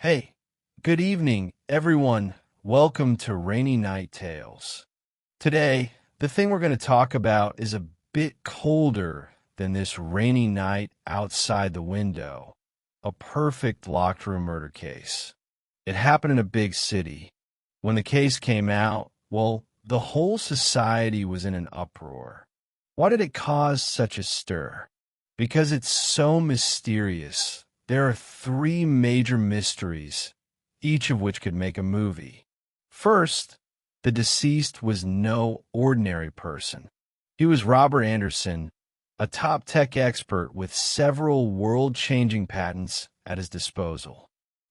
Hey, good evening, everyone. Welcome to Rainy Night Tales. Today, the thing we're going to talk about is a bit colder than this rainy night outside the window. A perfect locked room murder case. It happened in a big city. When the case came out, well, the whole society was in an uproar. Why did it cause such a stir? Because it's so mysterious. There are three major mysteries, each of which could make a movie. First, the deceased was no ordinary person. He was Robert Anderson, a top tech expert with several world-changing patents at his disposal.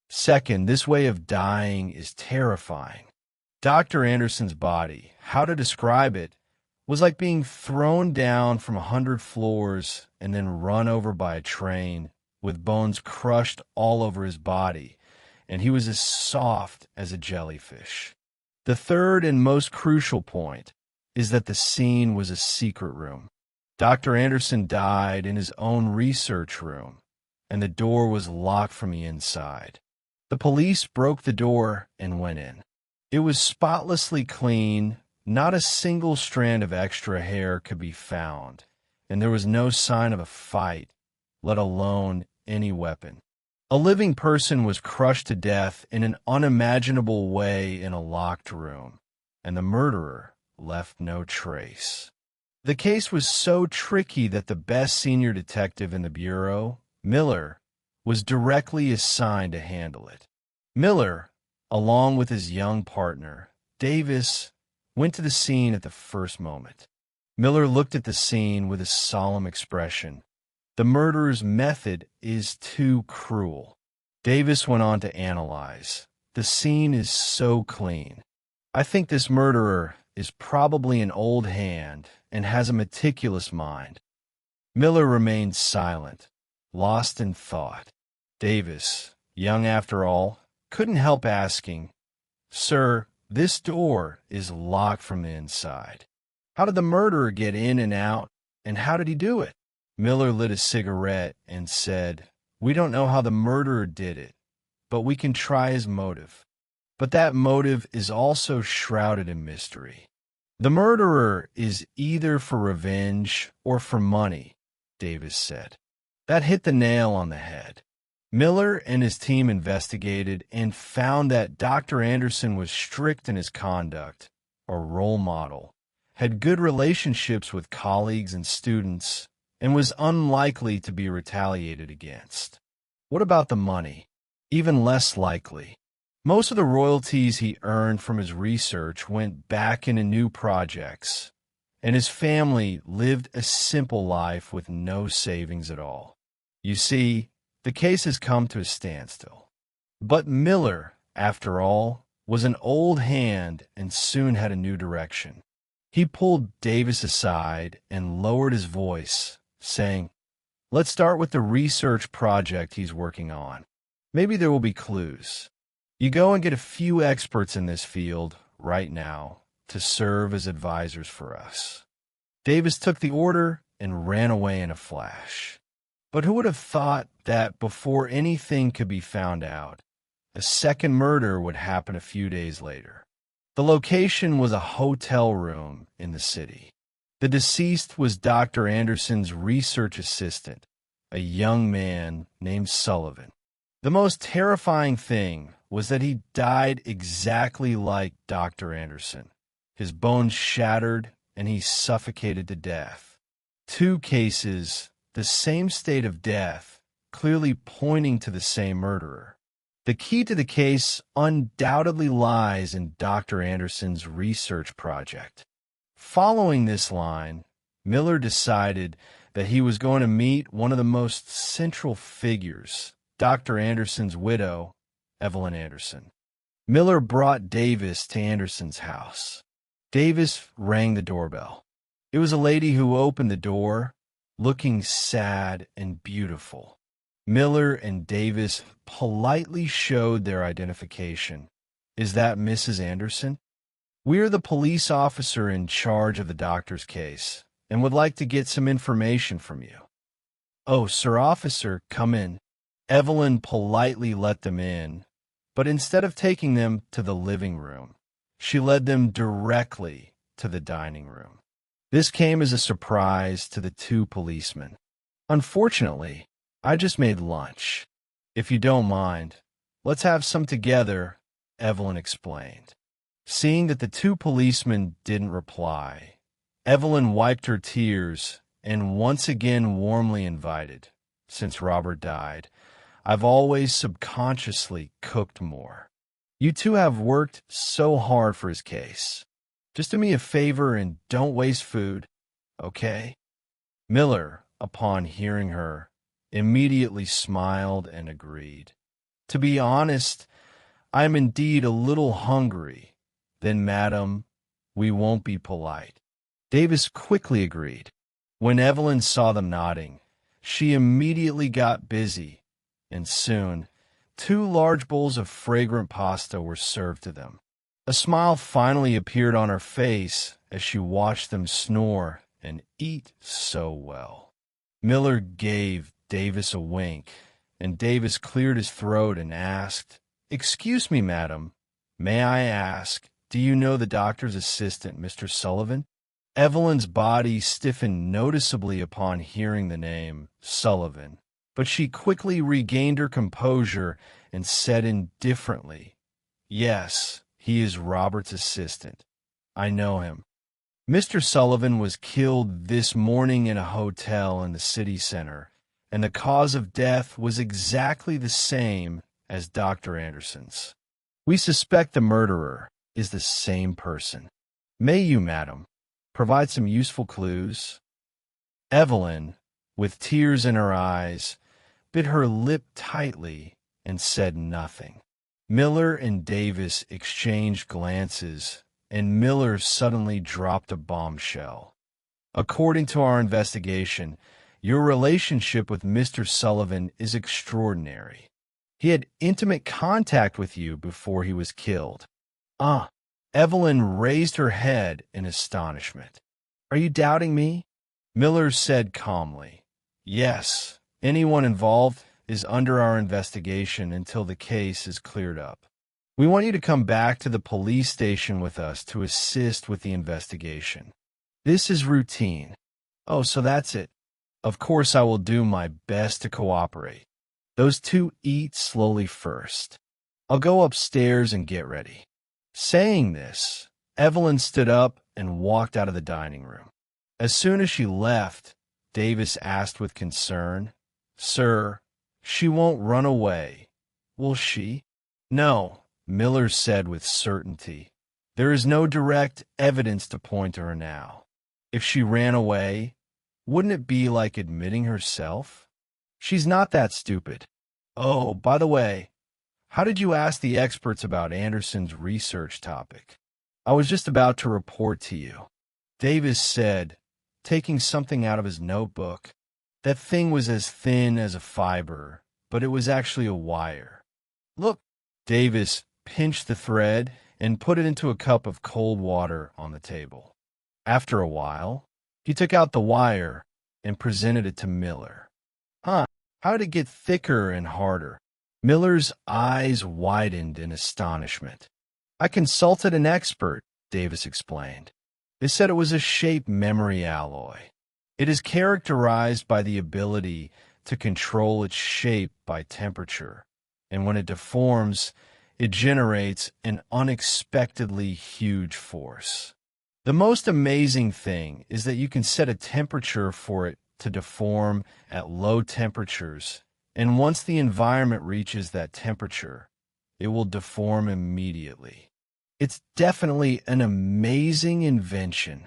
Second, this way of dying is terrifying. Dr. Anderson's body, how to describe it, was like being thrown down from 100 floors and then run over by a train, with bones crushed all over his body, and he was as soft as a jellyfish. The third and most crucial point is that the scene was a secret room. Dr. Anderson died in his own research room, and the door was locked from the inside. The police broke the door and went in. It was spotlessly clean. Not a single strand of extra hair could be found, and there was no sign of a fight, let alone any weapon. A living person was crushed to death in an unimaginable way in a locked room, and the murderer left no trace. The case was so tricky that the best senior detective in the bureau, Miller, was directly assigned to handle it. Miller, along with his young partner, Davis, went to the scene at the first moment. Miller looked at the scene with a solemn expression. The murderer's method is too cruel. Davis went on to analyze. The scene is so clean. I think this murderer is probably an old hand and has a meticulous mind. Miller remained silent, lost in thought. Davis, young after all, couldn't help asking, "Sir, this door is locked from the inside. How did the murderer get in and out, and how did he do it?" Miller lit a cigarette and said, "We don't know how the murderer did it, but we can try his motive. But that motive is also shrouded in mystery. The murderer is either for revenge or for money," Davis said. That hit the nail on the head. Miller and his team investigated and found that Dr. Anderson was strict in his conduct, a role model, had good relationships with colleagues and students, and was unlikely to be retaliated against. What about the money? Even less likely. Most of the royalties he earned from his research went back into new projects, and his family lived a simple life with no savings at all. You see, the case has come to a standstill. But Miller, after all, was an old hand and soon had a new direction. He pulled Davis aside and lowered his voice, saying, "Let's start with the research project he's working on. Maybe there will be clues. You go and get a few experts in this field right now to serve as advisors for us." Davis took the order and ran away in a flash. But who would have thought that before anything could be found out, a second murder would happen a few days later? The location was a hotel room in the city. The deceased was Dr. Anderson's research assistant, a young man named Sullivan. The most terrifying thing was that he died exactly like Dr. Anderson. His bones shattered and he suffocated to death. Two cases, the same state of death, clearly pointing to the same murderer. The key to the case undoubtedly lies in Dr. Anderson's research project. Following this line, Miller decided that he was going to meet one of the most central figures, Dr. Anderson's widow, Evelyn Anderson. Miller brought Davis to Anderson's house. Davis rang the doorbell. It was a lady who opened the door, looking sad and beautiful. Miller and Davis politely showed their identification. "Is that Mrs. Anderson? We're the police officer in charge of the doctor's case and would like to get some information from you." "Oh, sir, officer, come in." Evelyn politely let them in, But instead of taking them to the living room, she led them directly to the dining room. This came as a surprise to the two policemen. Unfortunately, I just made lunch. If you don't mind, let's have some together, Evelyn explained. Seeing that the two policemen didn't reply, Evelyn wiped her tears and once again warmly invited, since Robert died, I've always subconsciously cooked more. You two have worked so hard for his case. Just do me a favor and don't waste food, okay? Miller, upon hearing her, immediately smiled and agreed. To be honest, I am indeed a little hungry. Then, madam, we won't be polite. Davis quickly agreed. When Evelyn saw them nodding, she immediately got busy, and soon 2 large bowls of fragrant pasta were served to them. A smile finally appeared on her face as she watched them snore and eat so well. Miller gave Davis a wink, and Davis cleared his throat and asked, "Excuse me, madam, may I ask, do you know the doctor's assistant, Mr. Sullivan?" Evelyn's body stiffened noticeably upon hearing the name Sullivan, but she quickly regained her composure and said indifferently, "Yes, he is Robert's assistant. I know him. Mr. Sullivan was killed this morning in a hotel in the city center, and the cause of death was exactly the same as Dr. Anderson's. We suspect the murderer is the same person. May you, madam, provide some useful clues?" Evelyn, with tears in her eyes, bit her lip tightly and said nothing. Miller and Davis exchanged glances, and Miller suddenly dropped a bombshell. "According to our investigation, your relationship with Mr. Sullivan is extraordinary. He had intimate contact with you before he was killed." "Ah." Evelyn raised her head in astonishment. "Are you doubting me?" Miller said calmly, "Yes, anyone involved is under our investigation until the case is cleared up. We want you to come back to the police station with us to assist with the investigation. This is routine." "Oh, so that's it. Of course I will do my best to cooperate. Those two eat slowly first. I'll go upstairs and get ready." Saying this, Evelyn stood up and walked out of the dining room. As soon as she left, Davis asked with concern, "Sir, she won't run away, will she?" "No," Miller said with certainty. "There is no direct evidence to point to her now. If she ran away, wouldn't it be like admitting herself? She's not that stupid. Oh, by the way, how did you ask the experts about Anderson's research topic?" "I was just about to report to you," Davis said, taking something out of his notebook. "That thing was as thin as a fiber, but it was actually a wire. Look." Davis pinched the thread and put it into a cup of cold water on the table. After a while, he took out the wire and presented it to Miller. "Huh, how did it get thicker and harder?" Miller's eyes widened in astonishment. "I consulted an expert," Davis explained. "They said it was a shape memory alloy. It is characterized by the ability to control its shape by temperature, and when it deforms, it generates an unexpectedly huge force. The most amazing thing is that you can set a temperature for it to deform at low temperatures, and once the environment reaches that temperature, it will deform immediately. It's definitely an amazing invention."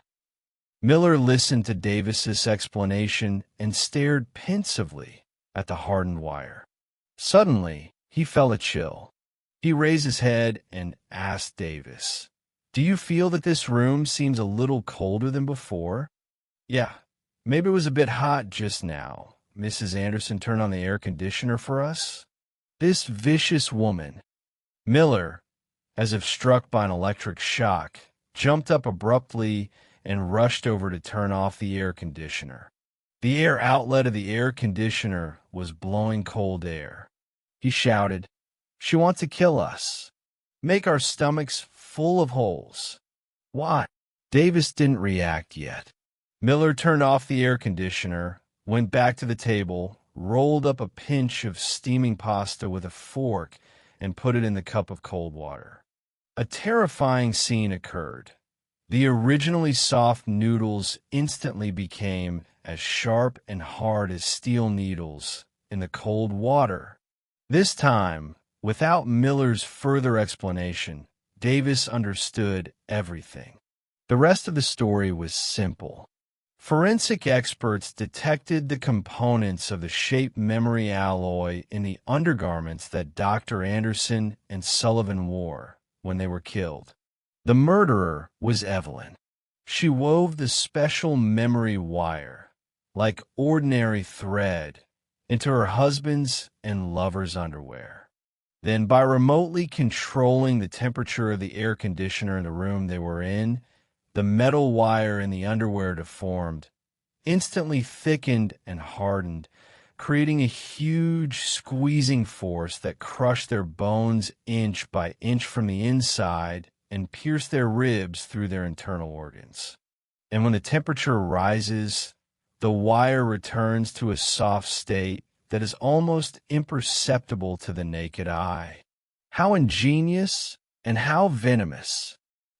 Miller listened to Davis's explanation and stared pensively at the hardened wire. Suddenly, he felt a chill. He raised his head and asked Davis, "Do you feel that this room seems a little colder than before?" "Yeah, maybe it was a bit hot just now. Mrs. Anderson turned on the air conditioner for us." This vicious woman. Miller, as if struck by an electric shock, jumped up abruptly and rushed over to turn off the air conditioner. The air outlet of the air conditioner was blowing cold air. He shouted, She wants to kill us. Make our stomachs full of holes. Why? Davis didn't react yet. Miller turned off the air conditioner, went back to the table, rolled up a pinch of steaming pasta with a fork, and put it in the cup of cold water. A terrifying scene occurred. The originally soft noodles instantly became as sharp and hard as steel needles in the cold water. This time, without Miller's further explanation, Davis understood everything. The rest of the story was simple. Forensic experts detected the components of the shape memory alloy in the undergarments that Dr. Anderson and Sullivan wore when they were killed. The murderer was Evelyn. She wove the special memory wire, like ordinary thread, into her husband's and lover's underwear. Then, by remotely controlling the temperature of the air conditioner in the room they were in, the metal wire in the underwear deformed, instantly thickened and hardened, creating a huge squeezing force that crushed their bones inch by inch from the inside and pierced their ribs through their internal organs. And when the temperature rises, the wire returns to a soft state that is almost imperceptible to the naked eye. How ingenious and how venomous!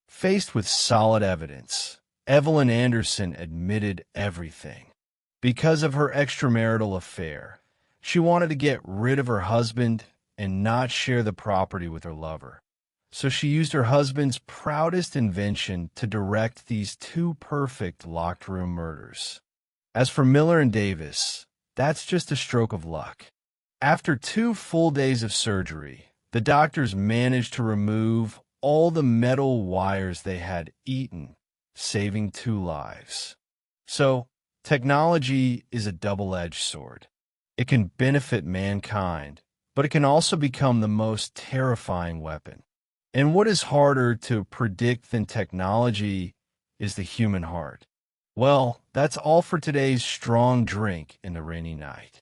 Faced with solid evidence, Evelyn Anderson admitted everything. Because of her extramarital affair, she wanted to get rid of her husband and not share the property with her lover. So she used her husband's proudest invention to direct these two perfect locked room murders. As for Miller and Davis, that's just a stroke of luck. After 2 full days of surgery, the doctors managed to remove all the metal wires they had eaten, saving 2 lives. So, technology is a double-edged sword. It can benefit mankind, but it can also become the most terrifying weapon. And what is harder to predict than technology is the human heart. Well, that's all for today's Strong Drink in the Rainy Night.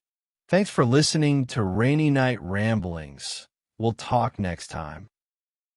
Thanks for listening to Rainy Night Ramblings. We'll talk next time.